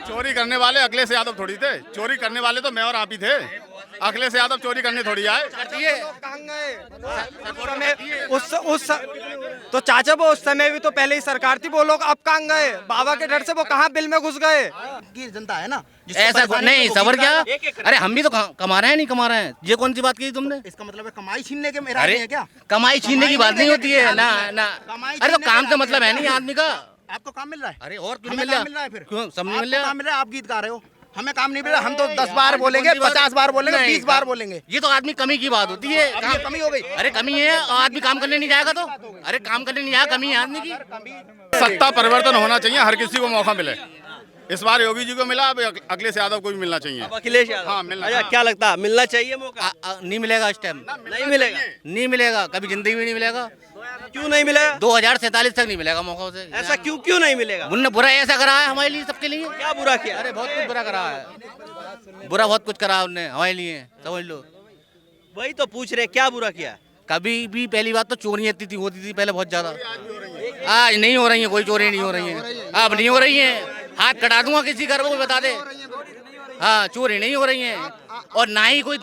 चोरी करने वाले अखिलेश यादव थोड़ी थे, चोरी करने वाले तो मैं और आप ही थे। अखिलेश यादव चोरी करने थोड़ी आए। तो चाचा वो उस समय भी तो पहले ही सरकार थी, वो लोग अब कहाँ गए? बाबा के डर से वो कहाँ बिल में घुस गए? की जनता है ना, ऐसा नहीं सबर क्या, अरे हम भी तो कमा रहे हैं, नहीं कमा रहे हैं, ये कौन सी बात की तुमने? इसका मतलब है कमाई छीनने के इरादे हैं क्या? कमाई छीनने की बात नहीं होती है ना ना। अरे तो काम से मतलब है नहीं आदमी का। आपको काम मिल रहा है? अरे और क्यों हमें मिल रहा काम मिल रहा है फिर? क्यों सब नहीं मिल आपको रहा? काम मिल रहा है, आप गीत गा रहे हो, हमें काम नहीं मिल रहा। हम तो 10 बार बोलेंगे, 50 बार बोलेंगे, 20 बार बोलेंगे। ये तो आदमी कमी की बात होती है। अब ये कमी हो गई। अरे कमी है, आदमी काम करने नहीं जाएगा तो? अरे काम करने नहीं जाएगा, कमी है आदमी की। सत्ता परिवर्तन होना चाहिए, हर किसी को मौका मिले। इस बार योगी जी को मिला, अब अखिलेश यादव को भी मिलना चाहिए। अब अखिलेश यादव, हाँ, मिलना। अच्छा क्या लगता है मिलना चाहिए मौका? नहीं मिलेगा इस टाइम, नहीं मिलेगा। नहीं मिलेगा, कभी जिंदगी में नहीं मिलेगा। क्यों नहीं मिलेगा? 2047 तक नहीं मिलेगा मौका उसे। ऐसा क्यों नहीं मिलेगा? उनने बुरा ऐसा करा है हमारे लिए, सबके लिए। क्या बुरा किया? अरे बहुत कुछ बुरा करा है, बुरा बहुत कुछ करा उनने हमारे लिए, समझ लो। वही तो पूछ रहे, क्या बुरा किया? कभी भी पहली बात तो चोरियां इतनी होती थी पहले बहुत ज्यादा, आज नहीं हो रही है, कोई चोरी नहीं हो रही है, अब नहीं हो रही है। हाथ कटा दूंगा किसी घर को, बता दे। हाँ, चोरी नहीं हो रही है, और ना ही कोई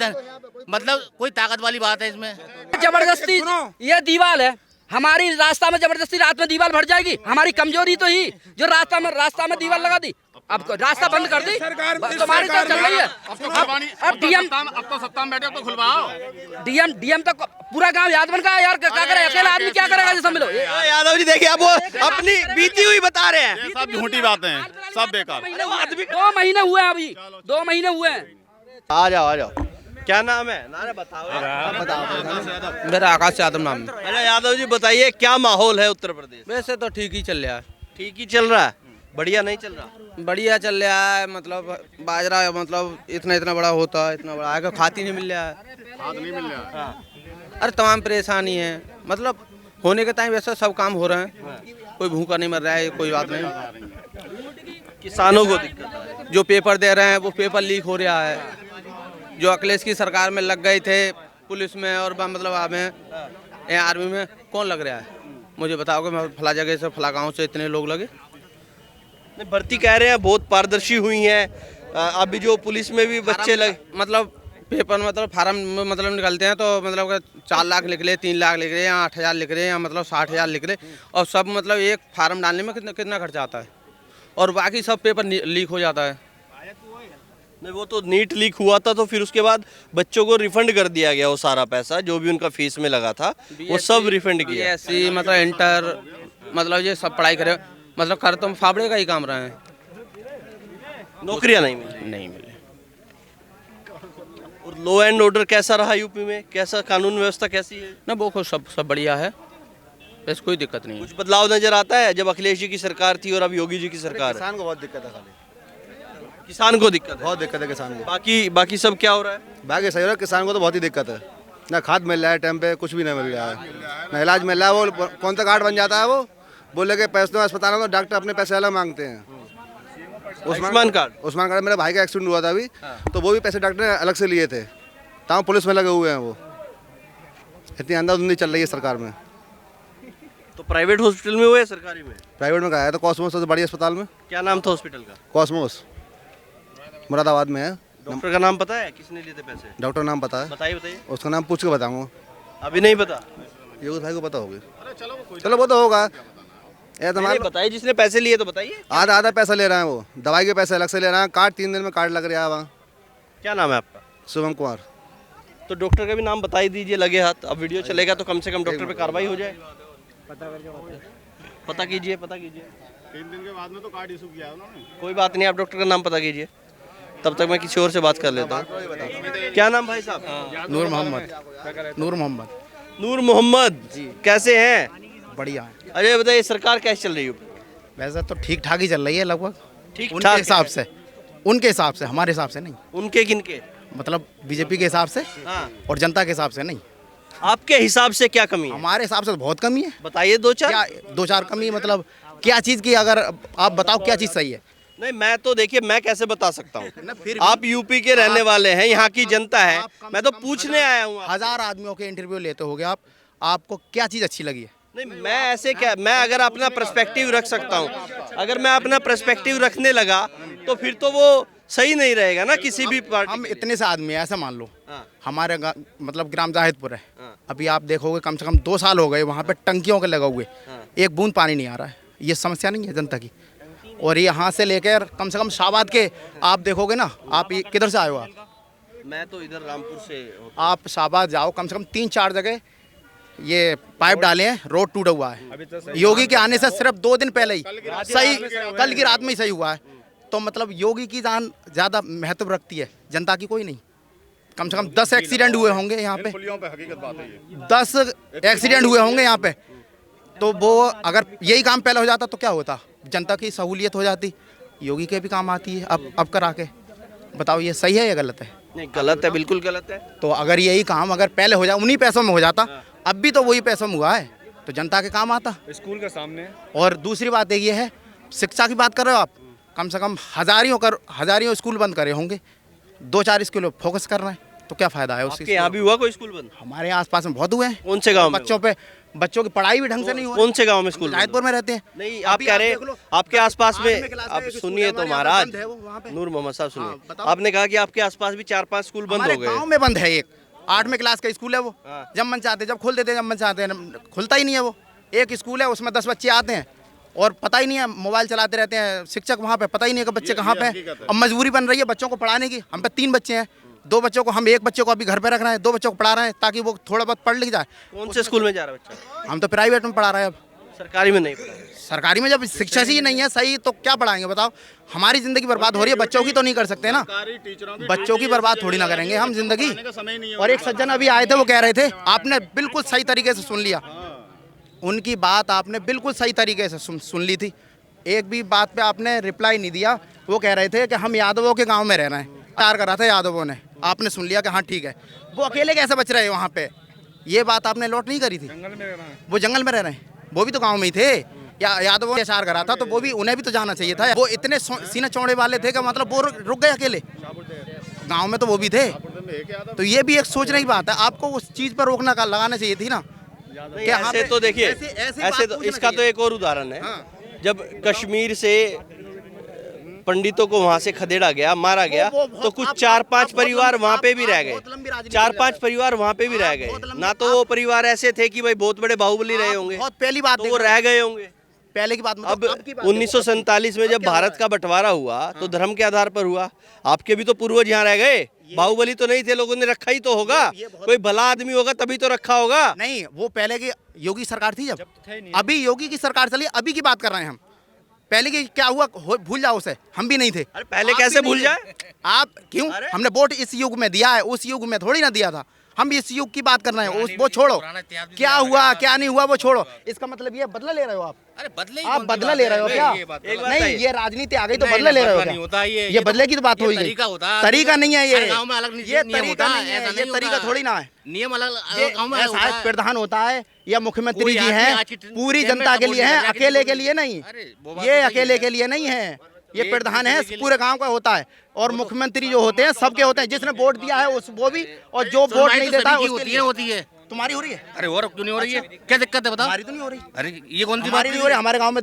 मतलब कोई ताकत वाली बात है इसमें। जबरदस्ती ये दीवार है हमारी, रास्ता में जबरदस्ती रात में दीवार भर जाएगी। हमारी कमजोरी तो ही जो रास्ता में दीवार लगा दी, अब रास्ता बंद कर दी, तुम्हारी तो चल रही है। अब डीएम अब तो सत्ता में बैठे, अब तो खुलवाओ। डीएम तक पूरा गांव याद बन का यार, क्या करे अकेला आदमी, क्या करेगा जैसा मिलो। यादव जी देखिए, अब वो अपनी बीती हुई बता रहे हैं। ये सब झूठी बातें हैं, सब बेकार। 2 महीने हुए हैं, अभी 2 महीने हुए हैं। आ जाओ। क्या नाम है? नाम बताओ। मेरा आकाश यादव नाम है। अच्छा यादव जी बताइए, क्या माहौल है उत्तर प्रदेश? वैसे तो ठीक ही चल रहा है। ठीक ही चल रहा है, बढ़िया नहीं चल रहा? बढ़िया चल रहा है, मतलब बाजरा मतलब इतना बड़ा होता है, इतना बड़ा आगे खाती नहीं मिल रहा है, हाथ नहीं मिल रहा। अरे तमाम परेशानी है। मतलब होने के टाइम वैसे सब काम हो रहे हैं, कोई भूखा नहीं मर रहा है, कोई बात नहीं। किसानों को दिक्कत है। जो पेपर दे रहे हैं वो पेपर लीक हो रहा है। जो अखिलेश की सरकार में लग गए थे पुलिस में और मतलब में आर्मी में, कौन लग रहा है? मुझे बताओगे, मैं फला जगह से फला गाँव से इतने लोग लगे। भर्ती कह रहे हैं बहुत पारदर्शी हुई है, अभी जो पुलिस में भी बच्चे लगे, मतलब पेपर मतलब फार्म में मतलब निकलते हैं तो मतलब 4 लाख लिख रहे, 3 लाख लिख रहे, या 8,000 लिख रहे, या मतलब 60,000 लिख रहे, और सब मतलब एक फार्म डालने में कितना खर्चा आता है, और बाकी सब पेपर लीक हो जाता है। नहीं वो तो नीट लीक हुआ था, तो फिर उसके बाद बच्चों को रिफंड कर दिया गया, वो सारा पैसा जो भी उनका फीस में लगा था वो सब रिफंड किया। BSc मतलब इंटर मतलब ये सब पढ़ाई करे, मतलब कर तो फावड़े का ही काम रहे हैं, नौकरियां नहीं मिली। और लॉ एंड ऑर्डर कैसा रहा यूपी में? कैसा कानून व्यवस्था कैसी है? ना वो सब बढ़िया है, बस कोई दिक्कत नहीं है। कुछ बदलाव नजर आता है जब अखिलेश जी की सरकार थी और अब योगी जी की सरकार है? किसान को बहुत दिक्कत है, खाली किसान को दिक्कत है, बहुत दिक्कत है किसान को। बाकी सब क्या हो रहा है? बाकी सही हो रहा है, किसान को तो बहुत ही दिक्कत है। ना खाद मिल रहा है टाइम पे, कुछ भी नहीं मिल रहा है, ना इलाज मिल रहा है। वो कौन सा कार्ड बन जाता है, वो बोले कि पैसे अस्पताल में तो डॉक्टर अपने पैसे अलग मांगते हैं। उस्मान कार्ड मेरे भाई का एक्सीडेंट हुआ था अभी, तो वो भी पैसे डॉक्टर ने अलग से लिए थे, तब पुलिस में लगे हुए हैं। वो इतनी अंधाधुंधी चल रही है सरकार में। तो प्राइवेट हॉस्पिटल में हुए, सरकारी में? प्राइवेट में कहा है तो कॉस्मोस सबसे बड़ी अस्पताल में। क्या नाम था हॉस्पिटल का? कॉस्मोस मुरादाबाद में है। डॉक्टर का नाम पता है? किसने लिए थे पैसे? डॉक्टर नाम पता है? बताइए। उसका नाम पूछ के बताऊंगा। अभी नहीं पता? योगी भाई को पता होगी। चलो वो तो होगा। बताइए, जिसने पैसे लिए तो बताइए। आधा पैसा ले रहे हैं वो, दवाई के पैसे अलग से ले रहे हैं, कार्ड 3 दिन में कार्ड लग रहा है वहाँ। क्या नाम है आपका? शुभम कुमार। तो डॉक्टर का भी नाम बता ही दीजिए, लगे हाथ। अब वीडियो चलेगा तो कम से कम डॉक्टर पे कार्रवाई हो जाए। पता कीजिए। 3 दिन के बाद में तो कार्ड इशू किया है उन्होंने। कोई बात नहीं, आप डॉक्टर का नाम पता कीजिए, तब तक मैं किसी और से बात कर लेता हूँ। क्या नाम भाई साहब? नूर मोहम्मद जी, कैसे हैं? बढ़िया। अरे बताइए, सरकार कैसे चल रही है? वैसे तो ठीक ठाक ही चल रही है लगभग, ठीक उनके हिसाब से, हमारे हिसाब से नहीं। उनके किनके? मतलब बीजेपी के हिसाब से हाँ। और जनता के हिसाब से नहीं। आपके हिसाब से क्या कमी है? हमारे हिसाब से तो बहुत कमी है। बताइए 2-4 कमी, मतलब क्या चीज़ की, अगर आप बताओ क्या चीज़ सही है। नहीं, मैं तो देखिए, मैं कैसे बता सकता हूँ? आप यूपी के रहने वाले हैं, यहाँ की जनता है, मैं तो पूछने आया हूँ। 1000 आदमियों के इंटरव्यू लेते होगे आपको क्या चीज़ अच्छी लगी है? नहीं, मैं ऐसे क्या, मैं अगर अपना पर्सपेक्टिव रख सकता हूँ, अगर मैं अपना पर्सपेक्टिव रखने लगा तो फिर तो वो सही नहीं रहेगा ना किसी भी पार्टी। हम इतने से आदमी हैं, ऐसा मान लो हाँ। हमारे मतलब ग्राम जाहिदपुर है। हाँ। अभी आप देखोगे कम से कम 2 साल हो गए वहाँ पे टंकियों के लगा हुए, हाँ। एक बूंद पानी नहीं आ रहा है। ये समस्या नहीं है जनता की। और यहाँ से लेकर कम से कम शाहबाद के आप देखोगे ना, आप किधर से आए हो आप? मैं तो इधर रामपुर से आप शाहबाद जाओ, कम से कम 3-4 जगह ये पाइप डाले हैं, रोड टूटा हुआ है। योगी के आने से सिर्फ 2 दिन पहले ही सही, कल की रात में ही सही हुआ है। तो मतलब योगी की जान ज़्यादा महत्व रखती है, जनता की कोई नहीं। कम से कम 10 एक्सीडेंट हुए होंगे यहाँ पे, 10 एक्सीडेंट हुए होंगे यहाँ पे। तो वो अगर यही काम पहले हो जाता तो क्या होता, जनता की सहूलियत हो जाती, योगी के भी काम आती है। अब करा के बताओ ये सही है या गलत है? नहीं, गलत है, बिल्कुल गलत है। तो अगर यही काम अगर पहले हो जाए, उन्हीं पैसों में हो जाता, अब भी तो वही पैसों में हुआ है, तो जनता के काम आता। स्कूल के सामने। और दूसरी बात ये है, शिक्षा की बात कर रहे हो आप, कम से कम हजारियों स्कूल बंद करे होंगे, 2-4 स्कूल फोकस कर रहे हैं, तो क्या फायदा है उसके? आपके यहाँ भी हुआ कोई स्कूल बंद? हमारे आसपास में बहुत हुए हैं। कौन से गांव में? बच्चों की पढ़ाई भी ढंग से नहीं हुई। कौन से गांव में स्कूल? जाहिदपुर में रहते हैं। नहीं, आप कह रहे हैं आपके आसपास में, आप सुनिए तो महाराज, नूर नूर मोहम्मद साहब सुनिए, बताओ। आपने कहा कि आपके आसपास भी 4-5 स्कूल बंद हमारे हो गए। गांव में बंद है एक 8वीं क्लास का स्कूल है वो। हाँ। जब मन चाहते जब खोल देते, जब मन चाहते हैं खुलता ही नहीं है वो। एक स्कूल है उसमें 10 बच्चे आते हैं और पता ही नहीं है, मोबाइल चलाते रहते हैं शिक्षक वहाँ पे, पता ही नहीं है कि बच्चे कहाँ पे हैं। अब मजबूरी बन रही है बच्चों को पढ़ाने की। हम पे 3 बच्चे हैं, 2 बच्चों को, हम 1 बच्चे को अभी घर पे रख रहे हैं, 2 बच्चों को पढ़ा रहे हैं ताकि वो थोड़ा बहुत पढ़ लिख जाए। कौन से स्कूल में जा रहा है बच्चा? हम तो प्राइवेट में पढ़ा रहे हैं। अब सरकारी में नहीं पढ़ा। सरकारी में जब शिक्षा ही नहीं है सही तो क्या पढ़ाएंगे बताओ? हमारी जिंदगी बर्बाद हो रही है, बच्चों की तो नहीं कर सकते ना, बच्चों की बर्बाद थोड़ी ना करेंगे हम जिंदगी। और एक सज्जन अभी आए थे, वो कह रहे थे, आपने बिल्कुल सही तरीके से सुन लिया, उनकी बात आपने बिल्कुल सही तरीके से सुन ली थी। एक भी बात पे आपने रिप्लाई नहीं दिया। वो कह रहे थे कि हम यादवों के गांव में रह रहे हैं, तैयार करा था यादवों ने, आपने सुन लिया कि हाँ ठीक है। वो अकेले कैसे बच रहे हैं वहाँ पे, ये बात आपने नोट नहीं करी थी। वो जंगल में रह रहे हैं, वो भी तो गाँव में ही थे। या यादवों ने इशार करा था तो वो भी, उन्हें भी तो जाना चाहिए था। वो इतने सीने चौड़े वाले थे कि मतलब वो रुक गए अकेले, गाँव में तो वो भी थे। तो ये भी एक सोचने की बात है, आपको उस चीज़ पर रोकना का लगाना चाहिए थी ना। ऐसे तो देखिए, ऐसे तो इसका तो एक और उदाहरण है, जब कश्मीर से पंडितों को वहां से खदेड़ा गया, मारा गया, तो कुछ 4-5 परिवार वहां पे भी रह गए, 4-5 परिवार वहां पे भी रह गए ना। तो वो परिवार ऐसे थे कि भाई बहुत बड़े बाहुबली रहे होंगे, बहुत पहली बात तो वो रह गए होंगे। पहले की बात अब 1947 में जब भारत का बंटवारा हुआ तो धर्म के आधार पर हुआ। आपके भी तो पूर्वज यहाँ रह गए, बाहुबली तो नहीं थे, लोगों ने रखा ही तो होगा, कोई भला आदमी होगा तभी तो रखा होगा। नहीं, वो पहले की योगी सरकार थी जब अभी योगी की सरकार चली, अभी की बात कर रहे हैं हम। पहले की क्या हुआ भूल जाओ उसे, हम भी नहीं थे। अरे पहले कैसे भूल जाए आप? क्यों? हमने वोट इस युग में दिया है, उस युग में थोड़ी ना दिया था। हम इस युग की बात कर रहे हैं, वो छोड़ो, क्या हुआ क्या नहीं हुआ वो छोड़ो। इसका मतलब ये बदला ले रहे हो आप? अरे बदले आप बदला ले रहे हो क्या? नहीं, ये राजनीति आ गई तो बदला ले रहे हो क्या? होता ये बदले की तो बात हो गई। तरीका होता है, तरीका नहीं है ये, गांव में अलग ये नियम तरीका होता है, नहीं है, ऐसा ये नहीं तरीका होता। थोड़ी ना है। नियम अलग ये गांव में अलग ऐसा होता है, है। प्रधान होता है या मुख्यमंत्री कोई जी आदमी हैं, आज की पूरी टाइम में जनता के सपोर्ट लिए कर है, रहा है, अकेले के किसी लिए नहीं। अरे, वो बात ये तो सही अकेले है। के लिए नहीं है, ये ये प्रधान है, किसी के पूरे गांव का होता है। और मुख्यमंत्री जो होते हैं सबके होते हैं, जिसने वोट दिया है उस वो भी, और जो वोट नहीं देता है उसके लिए। होती है। तुम्हारी हो रही है? अरे और क्यों नहीं हो रही है? क्या दिक्कत है बताओ? हमारी तो नहीं हो रही। अरे ये कौन सी हमारी बात नहीं हो रही, हमारे गांव में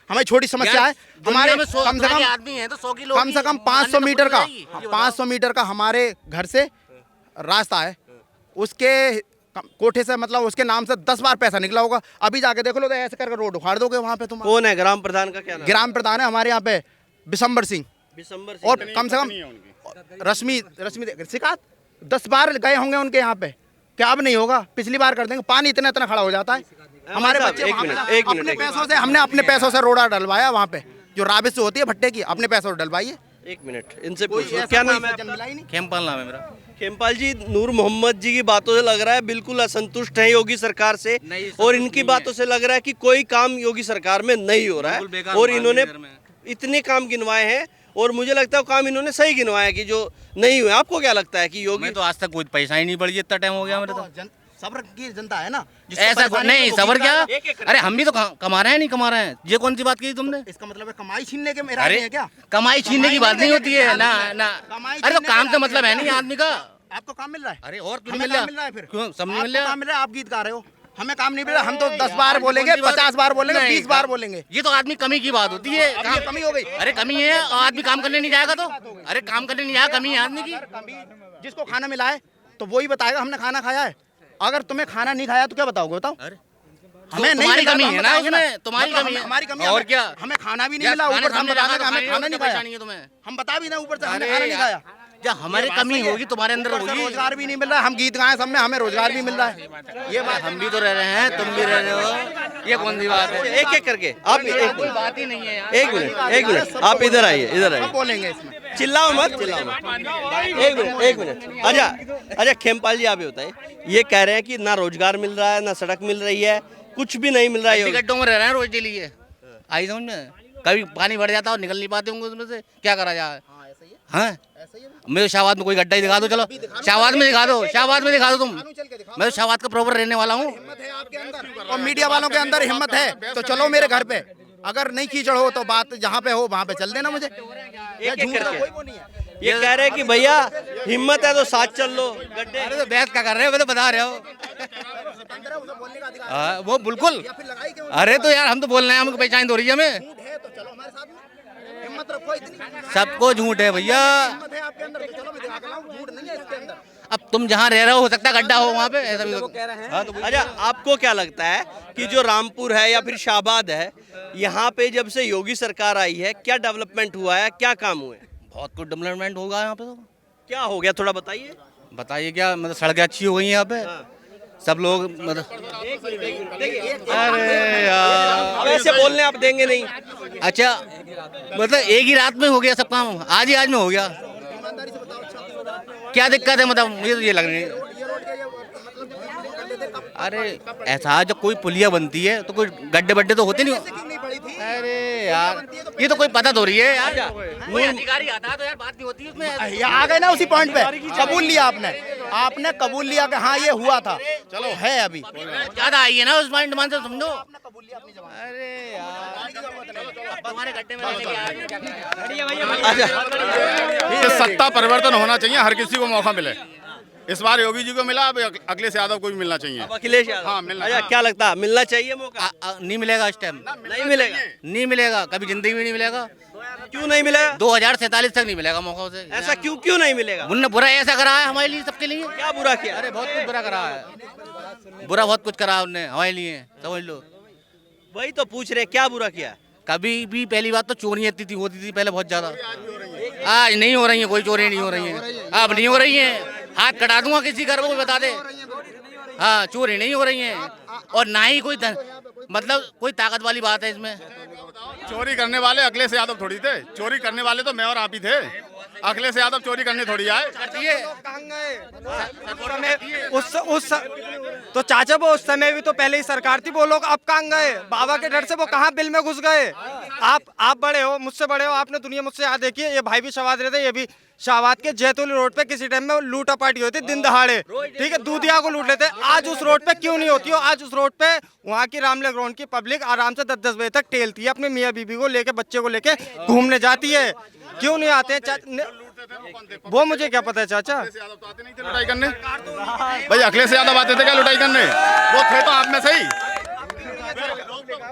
हमारी छोटी समस्या है। हमारे कम से कम आदमी है तो 100 किलो कम से कम 500 मीटर का 500 मीटर का हमारे घर से रास्ता है, उसके कोठे से मतलब उसके नाम से 10 बार पैसा निकला होगा। अभी जाके देख लो तो ऐसे करके रोड उखाड़ दोगे वहाँ पे तुम। कौन है ग्राम प्रधान का क्या नाम? ग्राम प्रधान है हमारे यहाँ पे बिशंबर सिंह, और कम से कम रश्मि शिकायत 10 बार गए होंगे उनके यहाँ पे, क्या अब नहीं होगा? पिछली बार कर देंगे। पानी इतना इतना खड़ा हो जाता है। हमारे बच्चे एक मिनट, अपने पैसों से, हमने अपने पैसों से रोड़ा डलवाया वहाँ पे, जो राबिश होती है भट्टे की, अपने पैसों से डलवाइए। 1 मिनट इनसे पूछो क्या नाम है? खेमपाल नाम है मेरा। खेमपाल जी, नूर मोहम्मद जी की बातों से लग रहा है बिल्कुल असंतुष्ट है योगी सरकार से, और इनकी बातों से लग रहा है कि कोई काम योगी सरकार में नहीं हो रहा है, और इन्होंने इतने काम गिनवाए हैं और मुझे लगता है वो काम इन्होंने सही गिनवाया कि जो नहीं हुए। आपको क्या लगता है कि योगी? मैं तो आज तक कोई पैसा ही नहीं बढ़ी, इतना टाइम हो गया मेरे तो। सब्र की जनता है ना, ऐसा नहीं, सबर क्या? अरे हम भी तो कमा रहे हैं, नहीं कमा रहे हैं। ये कौन सी बात की तुमने? इसका मतलब है कमाई छीनने के मेरा है क्या? कमाई छीनने की बात नहीं होती है ना ना। कमाई अरे तो छीनने काम का से मतलब है नहीं है। आदमी का। आपको काम मिल रहा है? अरे और क्यों हमें मिल काम मिल रहा है फिर? क्यों सब नहीं आपको मिल रहा? काम मिल रहा है, आप गीत गा रहे हो, हमें काम नहीं मिला, हम तो 10 बार बोलेंगे, 50 बार बोलेंगे, 20 बार बोलेंगे। ये तो आदमी कमी की बात होती है। अब ये कमी हो गई। अरे कमी है, आदमी काम करने नहीं जाएगा तो, अरे काम करने नहीं जाएगा, कमी है आदमी की। जिसको खाना मिला है तो वही बताएगा हमने खाना खाया है। अगर तुम्हें खाना नहीं खाया तो क्या बताओगे, बताओ। हमें नहीं तुम्हारी मिला तो कमी हम है ना बताएंगे उसमें, तुम्हारी मतलब कमी है। हमारी कमी है, और क्या, हमें खाना भी नहीं मिला, ऊपर से हम बताएंगे कि हमें खाना नहीं खाया। तुम्हें हम बता भी ना ऊपर से हमने अरे खाना नहीं खाया। जब हमारी कमी होगी तुम्हारे अंदर ऊपर से होगी। रोजगार भी नहीं मिल रहा है, हम गीत गाएं सब में, हमें रोजगार भी मिल रहा है। ये बात हम भी तो रह रहे हैं, तुम भी रह रहे हो, ये कौन सी बात है? एक एक करके आप कोई बात ही नहीं है यार। एक मिनट आप इधर आइए, इधर आइए। बोलेंगे इसमें, चिल्लाओ मत, चिल्लाओ मत। एक मिनट। अच्छा खेमपाल जी, आप ये बताइए, ये कह रहे हैं कि ना रोजगार मिल रहा है, ना सड़क मिल रही है, कुछ भी नहीं मिल रहा है। गड्ढों में रह रहे हैं रोज डेली है, आई समझ में। कभी पानी भर जाता है और निकल नहीं पाते होंगे उसमें से, क्या करा जाए? हाँ, मेरे शाहबाद में कोई गड्ढा ही दिखा दो, चलो शाहबाद में दिखा दो, शाहबाद में दिखा दो तुम। मैं तो शाहबाद का प्रॉपर रहने वाला हूँ। और मीडिया वालों के अंदर हिम्मत है तो चलो मेरे घर पे, अगर नहीं कीचड़ हो तो बात जहाँ पे हो वहाँ पे चल देना मुझे। एक एक करके ये कह रहे हैं कि भैया हिम्मत है तो साथ चल लो। गड्ढे अरे तो बहस क्या कर रहे हो, मैं तो बता रहे हो। वो बिल्कुल, अरे तो यार हम तो बोल रहे हैं, हमको पहचान हो रही है हमें। हिम्मत रखो इतनी, सबको झूठ है भैया। हिम्मत है आपके अंदर तो चलो मैं दिखा के लाऊं, झूठ नहीं है इसके अंदर। अब तुम जहाँ रह रहे हो सकता है गड्ढा हो वहाँ पे, ऐसा भी तो कह रहे हैं। अच्छा, आपको क्या लगता है कि जो रामपुर है या फिर शाहबाद है, यहाँ पे जब से योगी सरकार आई है क्या डेवलपमेंट हुआ है, क्या काम हुए? बहुत कुछ डेवलपमेंट होगा यहाँ पे। तो क्या हो गया, थोड़ा बताइए। बताइए क्या, मतलब सड़कें अच्छी हो गई हैं यहाँ पे, सब लोग मतलब। अरे यार अब ऐसे बोलने आप देंगे नहीं। अच्छा, मतलब एक ही रात में हो गया सब काम, आज ही आज में हो गया। क्या दिक्कत है, मतलब मुझे तो ये लग रही है। अरे ऐसा जब कोई पुलिया बनती है तो कोई गड्ढे बड्ढे तो होते नहीं। अरे यार ये तो कोई पता तो रही है यार, कोई अधिकारी आता है तो यार बात नहीं होती उसमें। ये आ गए ना उसी पॉइंट पे, कबूल लिया आपने कबूल लिया कि हाँ ये हुआ था, चलो है अभी ज्यादा आई है ना उस पॉइंट मान से, समझो। अरे यार तुम्हारे गड्ढे में ये सत्ता परिवर्तन होना चाहिए, हर किसी को मौका मिले। इस बार योगी जी को मिला, अब अखिलेश यादव को भी मिलना चाहिए। अब अखिलेश यादव, हाँ, मिलना। अच्छा क्या लगता है, मिलना चाहिए मौका? नहीं मिलेगा इस टाइम, नहीं मिलेगा। नहीं मिलेगा, कभी जिंदगी में नहीं मिलेगा। क्यों नहीं मिलेगा? 2047 तक नहीं मिलेगा मौका उसे। ऐसा क्यों नहीं मिलेगा? उनने बुरा ऐसा करा है हमारे लिए, सबके लिए। क्या बुरा किया? अरे बहुत कुछ बुरा करा है, बुरा बहुत कुछ करा उनने हमारे लिए, समझ लो। वही तो पूछ रहे, क्या बुरा किया? कभी भी पहली बात तो चोरियां इतनी होती थी पहले बहुत ज्यादा, आज नहीं हो रही है, कोई चोरी नहीं हो रही है, अब नहीं हो रही है। हाथ कटा दूंगा किसी घर को, बता दे। हाँ, चोरी नहीं हो रही है, और ना ही कोई मतलब कोई ताकत वाली बात है इसमें। चोरी करने वाले अखिलेश यादव थोड़ी थे, चोरी करने वाले तो मैं और आप ही थे। अखिलेश यादव चोरी करने थोड़ी आए। तो चाचा वो उस समय भी तो पहले ही सरकार थी, वो लोग अब कहाँ गए? बाबा के डर से वो कहाँ बिल में घुस गए? आप बड़े हो, मुझसे बड़े हो, आपने दुनिया मुझसे याद देखी है। ये भाई भी शाहबाद रहते, ये भी शाहबाद के जैतूली रोड पे किसी टाइम में लूटा पाटी होती दिन दहाड़े, ठीक है, दूधिया को लूट लेते। आज उस रोड पे क्यों नहीं होती हो? आज उस रोड पे वहाँ की रामले ग्राउंड की पब्लिक आराम से 10-10 बजे तक टेलती है, अपने मियाँ बीबी को लेके, बच्चे को लेके घूमने जाती है। क्यों नहीं आते हैं? वो मुझे क्या पता है चाचा। यादव तो आते नहीं थे लुटाई करने भाई, अखिलेश यादव आते थे क्या लुटाई करने? वो थे तो आप में सही।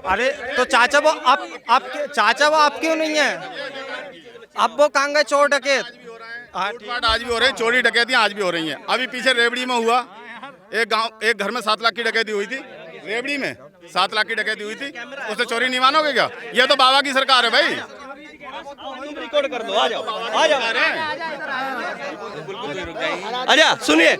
अरे तो चाचा वो आपके चाचा वो आप क्यों नहीं है? अब वो कहाँ गए चोर डकैत? लूटपाट आज भी हो रहे हैं, चोरी डकैतियां आज भी हो रही हैं। अभी पीछे रेवड़ी में हुआ, एक घर में 7 लाख की डकैती हुई थी। रेवड़ी में 7 लाख की डकैती हुई थी, उससे चोरी नहीं मानोगे क्या? ये तो बाबा की सरकार है भाई। रिकॉर्ड कर दो, आ जाओ। अच्छा सुनिए,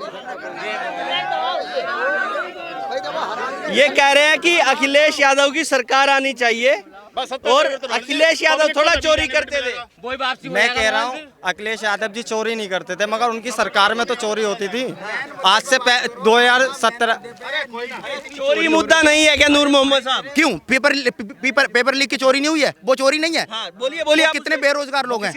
ये कह रहे हैं कि अखिलेश यादव की सरकार आनी चाहिए, और अखिलेश यादव थोड़ा चोरी करते थे। मैं कह रहा हूँ अखिलेश यादव जी चोरी नहीं करते थे, मगर उनकी सरकार में तो चोरी होती थी। आज से 2017 चोरी मुद्दा नहीं है क्या नूर मोहम्मद साहब? क्यों? पेपर लीक की चोरी नहीं हुई है? वो चोरी नहीं है? हाँ, बोलिए आप। कितने बेरोजगार लोग हैं?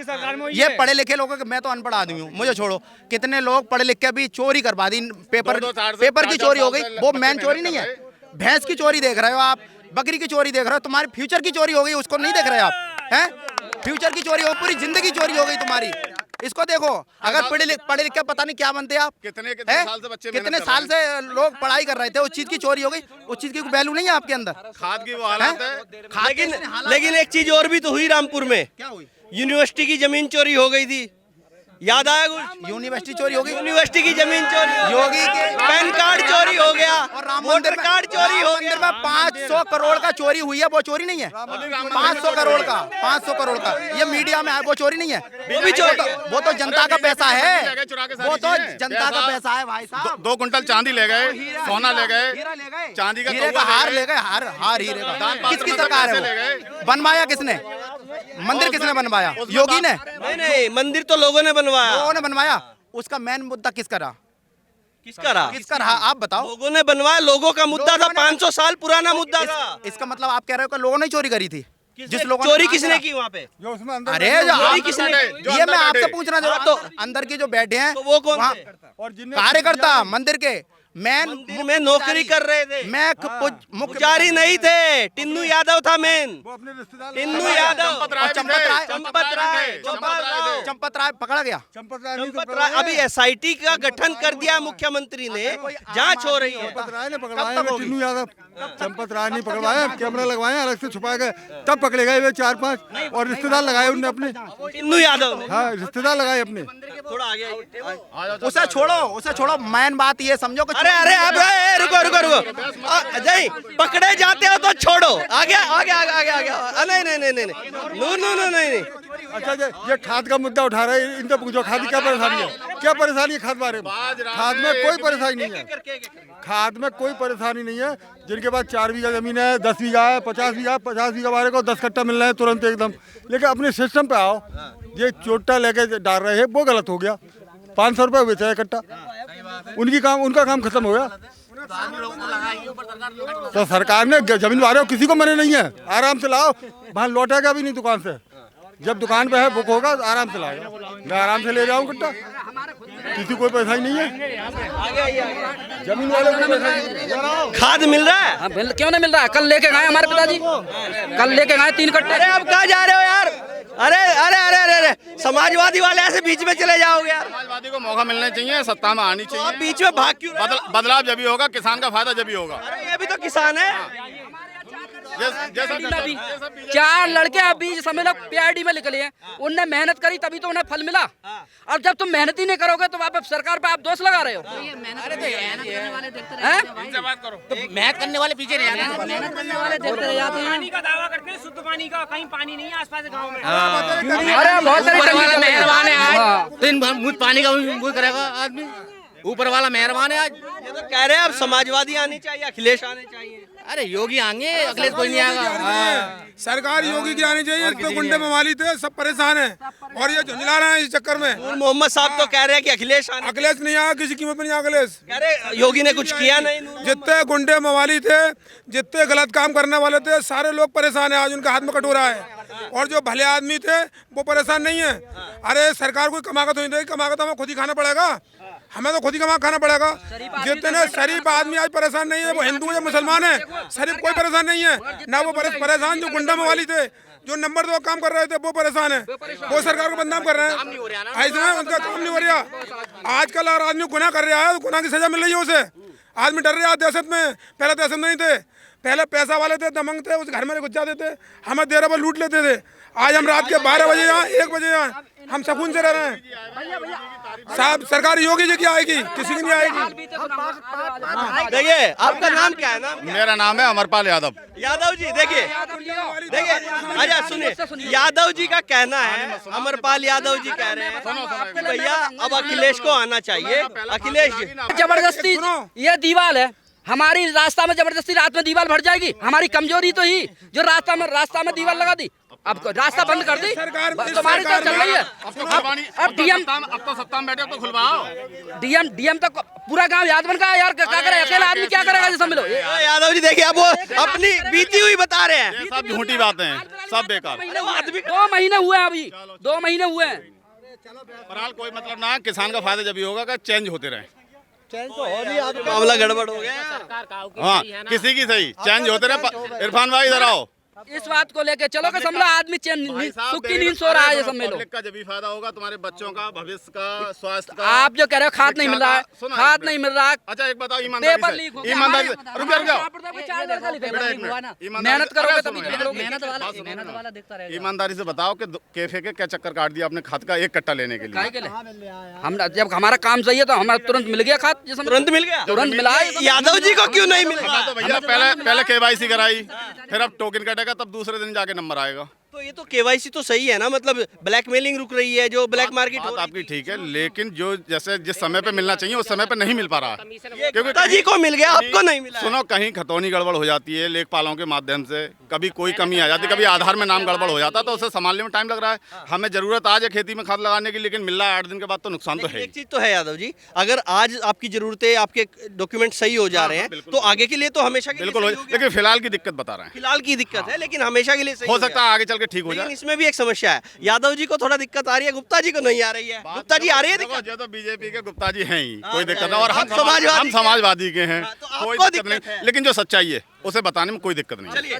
ये पढ़े लिखे लोग, मैं तो अनपढ़ आदमी हूँ, मुझे छोड़ो। कितने लोग पढ़े लिख के भी चोरी करवा दी, पेपर की चोरी हो गई। वो मेन चोरी नहीं है। भैंस की चोरी देख रहे हो आप, बकरी की चोरी देख रहे हो, तुम्हारे फ्यूचर की चोरी हो गई, उसको नहीं देख रहे आप हैं? फ्यूचर की चोरी हो, पूरी जिंदगी चोरी हो गई तुम्हारी। इसको देखो, अगर पढ़े लिख के पता नहीं क्या बनते आप। कितने हैं? साल से बच्चे कितने मेहनत कर साल से लोग पढ़ाई कर रहे थे, उस चीज की चोरी हो गई, उस चीज की वैल्यू नहीं है आपके अंदर। खाद की वो हालत है। लेकिन एक चीज और भी तो हुई रामपुर में, क्या हुई? यूनिवर्सिटी की जमीन चोरी हो गई थी, याद आया कुछ? यूनिवर्सिटी चोरी हो गई, यूनिवर्सिटी की जमीन चोरी, योगी के पैन कार्ड चोरी हो गया, और राम वोटर मंदिर कार्ड चोरी हो गया। 500 करोड़ का चोरी हुई है, वो चोरी नहीं है? 500 करोड़ का, 500 करोड़ का ये मीडिया में है, वो चोरी नहीं है? वो भी चोरी, वो तो जनता का पैसा है, चुरा के सारी वो तो चीजें। जनता का पैसा है भाई साहब। 2 कुंटल चांदी ले गए, सोना ले गए, हीरा ले गए, चांदी का हीरे का कौवा हार ले ले गए, हार हीरे का। पात्र किसकी में सरकार है पैसे ले वो? बनवाया किसने? मंदिर किसने बनवाया? योगी ने? नहीं, मंदिर तो लोगों ने बनवाया। लोगों ने बनवाया। उसका मेन मुद्दा किसका रहा? किसका रहा? किसका रहा आप बताओ। लोगों ने बनवाया, लोगों का मुद्दा था, 500 साल पुराना मुद्दा था। इसका मतलब आप कह रहे हो कि लोगों ने चोरी करी थी? जिस लोगों चोरी किसने की वहाँ पे? अरे चोरी किसने की? ये मैं आपसे पूछना चाहता हूँ, तो अंदर के जो बैठे हैं तो वो कौन वहाँ थे? कार्यकर्ता मंदिर के मंदिर में नौकरी कर रहे थे, मैं मुख्य पुजारी नहीं थे, टिन्नू यादव था मेन, टिन्नू यादव, चंपत राय पकड़ा गया। चंपत राय। अभी एसआईटी का गठन कर दिया मुख्यमंत्री ने, जांच हो रही है। चंपत राय ने पकड़वाया, टिन्नू यादव, चंपत राय ने पकड़वाया, कैमरा लगवाया, अलग से छुपा गए, तब पकड़े गए वे 4-5, और रिश्तेदार लगाए उनने अपने। टिन्नू यादव ने, हाँ, रिश्तेदार लगाए अपने। थोड़ा आगे। उसे छोड़ो, मैन बात ये समझो कि अरे अब रुको अजय, पकड़े जाते हो तो छोड़ो, आगे नहीं। अच्छा ये खाद का मुद्दा उठा रहे हैं, इनसे पूछो खाद की क्या परेशानी है? क्या परेशानी है खाद बारे में? खाद में कोई परेशानी नहीं है, खाद में कोई परेशानी नहीं है। जिनके पास 4 बीघा जमीन है, 10 बीघा है, 50 बीघा वाले को 10 कट्टा मिल रहा है तुरंत एकदम। लेकिन अपने सिस्टम पे आओ, ये चोटा लेके डाल रहे हैं, वो गलत हो गया। 500 रुपये बेचा है कट्टा, उनका काम खत्म हो गया। तो सरकार ने जमीन वाले को किसी को मने नहीं है, आराम से लाओ, वहाँ लौटेगा भी नहीं दुकान से। जब दुकान पे है बुक होगा, आराम से लाएगा, मैं आराम से ले जाऊँ कट्टा, किसी कोई परेशानी नहीं है। जमीन वाले को परेशानी। खाद मिल रहा है? क्यों नहीं मिल रहा है? कल लेके गए हमारे पिताजी, कल लेके गए 3 कट्टे। अरे अब कहाँ जा रहे हो यार? अरे समाजवादी वाले ऐसे बीच में चले जाओगे यार। समाजवादी को मौका मिलना चाहिए, सत्ता में आनी चाहिए। आप बीच में भाग क्यों? बदलाव जब भी होगा, किसान का फायदा जब भी होगा। अरे ये भी तो किसान है। जैसा 4 लड़के अभी समझ लो पीआरडी में निकले हैं, उनने मेहनत करी तभी तो उन्हें फल मिला। और जब तुम मेहनत ही नहीं करोगे तो आप सरकार पे आप दोष लगा रहे हो। मेहनत करने वाले पीछे रह जाते हैं, मेहनत करने वाले देखते रह जाते हैं। पानी का दावा करते हैं, शुद्ध पानी का, कहीं पानी नहीं है आसपास गांव में। अरे बहुत सारी ऊपर वाला तकलीफें हैं। मेहरबान है आज, हाँ। तो इन मुझ पानी का वो करेगा आदमी, ऊपर वाला मेहरबान है आज। ये तो कह रहे हैं अब समाजवादी आनी चाहिए, अखिलेश आने चाहिए। अरे योगी आएंगे, अखिलेश कोई नहीं आएगा। सरकार योगी की आनी चाहिए, इस पे गुंडे मवाली थे, सब परेशान है और ये झुंझला रहे हैं इस चक्कर में। नूर मोहम्मद साहब तो कह रहे हैं कि अखिलेश आने। अखिलेश नहीं आया, किसी कीमत पे नहीं अखिलेश। कह रहे योगी ने कुछ किया नहीं। जितने गुंडे मवाली थे, जितने गलत काम करने वाले थे, सारे लोग परेशान है। आज उनके हाथ में कटोरा है, और जो भले आदमी थे वो परेशान नहीं है। अरे सरकार कोई कमा तो नहीं रही, कमा तो हमें खुद ही खाना पड़ेगा, हमें तो खुद ही कमा खाना पड़ेगा। जितने शरीफ आदमी आज परेशान नहीं है, वो हिंदू है मुसलमान है, शरीफ कोई परेशान नहीं है ना। वो परेशान जो गुंडा मवाली थे, जो नंबर 2 काम कर रहे थे, वो परेशान है, वो सरकार को बदनाम कर रहे हैं। ऐसे में उनका काम नहीं हो रहा। आजकल और आदमी गुनाह कर रहा है तो गुनाह की सजा मिल रही है उसे। आदमी डर रहा है दहशत में, पहले दहशत नहीं थे, पहले पैसा वाले थे, दमंग थे, उस घर में घुस जाते थे, हमें देर पर लूट लेते थे। आज हम रात के 12 बजे यहाँ, 1 बजे यहाँ, हम सुकून से रह रहे हैं। साहब सरकार योगी जी की आएगी, किसी की नहीं आएगी। देखिए आपका नाम क्या है? नाम मेरा नाम है अमरपाल यादव। यादव जी देखिए अच्छा सुनिए, यादव जी का कहना है, अमरपाल यादव जी कह रहे हैं भैया अब अखिलेश को आना चाहिए। अखिलेश जबरदस्ती ये दीवार है हमारी, रास्ता में जबरदस्ती रात में दीवार भर जाएगी। हमारी कमजोरी तो ही जो रास्ता में दीवार लगा दी, अब रास्ता बंद कर दी, तुम्हारी तो चल रही है। अब डीएम अब तो सत्ता में बैठे, अब तो खुलवाओ। डीएम तक पूरा गांव याद बन का यार, क्या करे अकेला आदमी, क्या करेगा ये समझ लो। यादव जी देखिए अब वो अपनी बीती हुई बता रहे हैं। ये सब झूठी बातें हैं, सब बेकार। 2 महीने हुए हैं, अभी 2 महीने हुए हैं। बहरहाल कोई मतलब ना है, किसान का फायदा जब भी होगा कि चेंज होते रहे। मामला गड़बड़ हो गया। हाँ किसी की सही चेंज होते रहे। इरफान भाई इधर आओ, इस बात को लेके चलो कि समझो आदमी भाई साहब, सुख की नींद सो रहा है, ये सब में लो। पब्लिक का जब भी फायदा होगा, तुम्हारे बच्चों का, भविष्य का, स्वास्थ्य का। आप जो कह रहे हो खाद नहीं मिल रहा है, खाद नहीं मिल रहा है। अच्छा एक बताओ पेपर ईमानदारी लीक हो से, गया, ईमानदारी हमारे- से, रुक जाओ मेहनत करोगे तभी मेहनत वाला दिखता रहेगा। ईमानदारी से बताओ कि कैफे के क्या चक्कर काट दिया आपने खाद का 1 कट्टा लेने के लिए? हम जब हमारा काम सही है तो हमें तुरंत मिल गया खाद, तुरंत मिल गया, तुरंत मिला है। यादव जी को क्यों नहीं मिला? तो भैया पहले KYC कराई, फिर अब टोकन कटेगा, तब दूसरे दिन जाके नंबर आएगा। तो ये तो केवाईसी तो सही है ना, मतलब ब्लैकमेलिंग रुक रही है, जो ब्लैक मार्केट हो बात आपकी ठीक है, लेकिन जो जैसे जिस समय पे मिलना चाहिए उस समय पे नहीं मिल पा रहा है। क्योंकि गुप्ता जी को मिल गया, आपको नहीं मिला। सुनो, कहीं खतौनी गड़बड़ हो जाती है लेखपालों के माध्यम से, कभी कोई कमी आ जाती है, कभी आधार में नाम गड़बड़ हो जाता है, तो उसे संभालने में टाइम लग रहा है। हमें जरूरत आज है खेती में खाद लगाने की, लेकिन मिल रहा है 8 दिन के बाद, तो नुकसान तो है। एक चीज तो है यादव जी, अगर आज आपकी जरूरतें, आपके डॉक्यूमेंट सही हो जा रहे हैं तो आगे के लिए तो हमेशा के लिए बिल्कुल, सही हो गया। लेकिन फिलहाल की दिक्कत बता रहे हैं। फिलहाल की दिक्कत है, लेकिन हमेशा के लिए सही हो सकता है आगे चल के ठीक हो लेकिन जाए। इसमें भी एक समस्या है, यादव जी को थोड़ा दिक्कत आ रही है, गुप्ता जी को नहीं आ रही है। गुप्ता जी आ रही है देखो, दिक्कत? जो तो बीजेपी के गुप्ता जी हैं ही, कोई दिक्कत नहीं, और हम समाजवादी समाजवादी के हैं, तो कोई आपको दिक्कत नहीं। दिक्कत है। लेकिन जो सच्चाई है उसे बताने में कोई दिक्कत नहीं है।